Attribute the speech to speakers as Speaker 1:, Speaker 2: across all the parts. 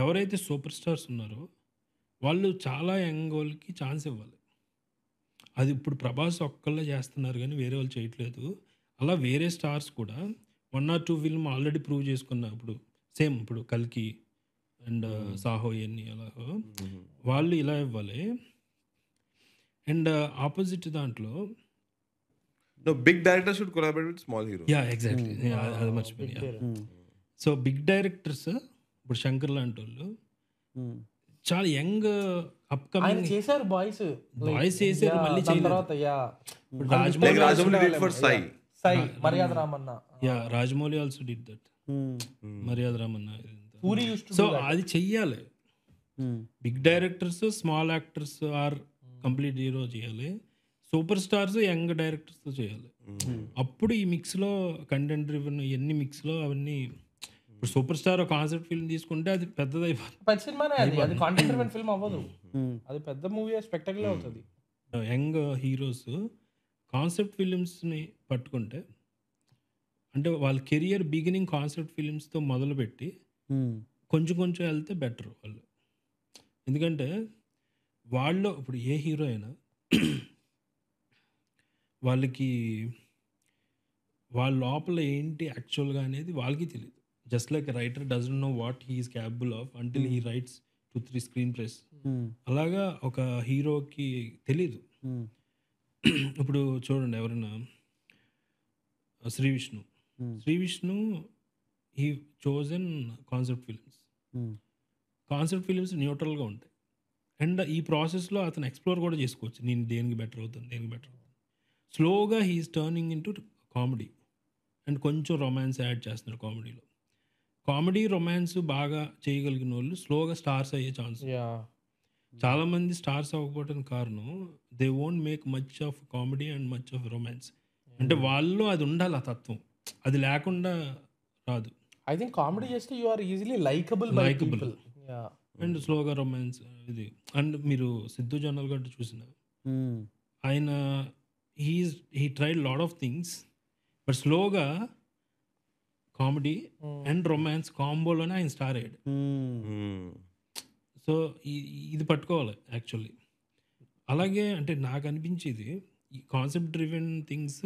Speaker 1: ఎవరైతే super stars ఉన్నారో వాళ్ళు చాలా యంగ్ వాళ్ళకి ఛాన్స్ ఇవ్వాలి. అది ఇప్పుడు 'ప్రభాస్' ఒక్కళ్ళే చేస్తున్నారు గానీ వేరే వాళ్ళు చేయట్లేదు. అలా వేరే స్టార్స్ కూడా 1 ఆర్ 2 ఫిల్మ్ ఆల్రెడీ ప్రూవ్ చేసుకున్న ఇప్పుడు సేమ్ ఇప్పుడు 'కల్కి' అండ్ 'సాహో' ఇయన్నీ ఎలాగో వాళ్ళు ఇలా ఇవ్వాలి. అండ్ ఆపోజిట్ దాంట్లో
Speaker 2: No, big directors should collaborate with small heroes.
Speaker 1: Exactly అది మర్చిపోయాను. సో బిగ్ డైరెక్టర్స్ ఇప్పుడు 'శంకర్' లాంటోళ్ళు చాలా యంగ్
Speaker 3: ఆయన
Speaker 1: అప్‌కమింగ్
Speaker 3: చేశారు బాయ్స్
Speaker 1: బాయ్స్ చేశారు, మళ్ళీ చేయలేదు.
Speaker 3: తర్వాత
Speaker 1: ఇప్పుడు
Speaker 2: Like Rajamouli did for Sai.
Speaker 3: Sye Maryada Ramanna
Speaker 1: Rajamouli also did that. Maryada Ramanna.
Speaker 3: Puri used to
Speaker 1: so అది చెయ్యాలి. Big directors small actors are complete hero చేయాలి. సూపర్ స్టార్స్ యంగ్ డైరెక్టర్స్తో చేయాలి. అప్పుడు ఈ మిక్స్లో కంటెంట్ డ్రివెన్ ఇవన్నీ మిక్స్లో అవన్నీ ఇప్పుడు సూపర్ స్టార్ కాన్సెప్ట్ ఫిల్మ్ తీసుకుంటే అది పెద్దదైపోతుంది.
Speaker 3: పెద్ద సినిమానే అది కాంటెంట్ డ్రివెన్ ఫిల్మ్ అవ్వదు. అది పెద్ద మూవీ స్పెక్టాకులర్ అవుతుంది.
Speaker 1: యంగ్ హీరోస్ కాన్సెప్ట్ ఫిలిమ్స్ని పట్టుకుంటే అంటే వాళ్ళ కెరియర్ బిగినింగ్ కాన్సెప్ట్ ఫిలిమ్స్తో మొదలుపెట్టి కొంచెం కొంచెం వెళ్తే బెటర్ వాళ్ళు. ఎందుకంటే వాళ్ళు ఇప్పుడు ఏ హీరో అయినా వాళ్ళకి వాళ్ళ లోపల ఏంటి యాక్చువల్గా అనేది వాళ్ళకి తెలియదు. Just like writer doesn't know what he is capable of until he writes 2-3 screenplays. అలాగా ఒక హీరోకి తెలీదు. ఇప్పుడు చూడండి ఎవరైనా Sree Vishnu he chosen concept films. Concept films న్యూట్రల్గా ఉంటాయి. అండ్ ఈ ప్రాసెస్లో అతను ఎక్స్ప్లోర్ కూడా చేసుకోవచ్చు. నేను దేనికి బెటర్ అవుతుంది. స్లోగా he is turning into comedy and కొంచెం రొమాన్స్ యాడ్ చేస్తున్నారు కామెడీలో. కామెడీ రొమాన్స్ బాగా చేయగలిగిన వాళ్ళు స్లోగా స్టార్స్ అయ్యే ఛాన్స్. చాలామంది స్టార్స్ అవ్వకపోవడానికి కారణం they won't make much of comedy and much of romance. అంటే వాళ్ళు అది ఉండాలి, ఆ తత్వం అది లేకుండా రాదు.
Speaker 3: ఐ థింక్ కామెడీ చేస్తే you are easily likeable by people.
Speaker 1: And స్లోగా రొమాన్స్ ఇది. అండ్ మీరు సిద్ధు జొన్నలగడ్డ చూసిన ఆయన he tried lot of things but స్లోగా కామెడీ అండ్ రొమాన్స్ కాంబోలోనే ఆయన స్టార్ అయ్యాడు. సో ఇది పట్టుకోవాలి యాక్చువల్లీ. అలాగే అంటే నాకు అనిపించేది ఈ కాన్సెప్ట్ డ్రివెన్ థింగ్స్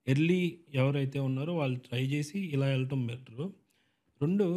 Speaker 1: ఎర్లీ ఎవరైతే ఉన్నారో వాళ్ళు ట్రై చేసి ఇలా వెళ్ళటం బెటరు. 2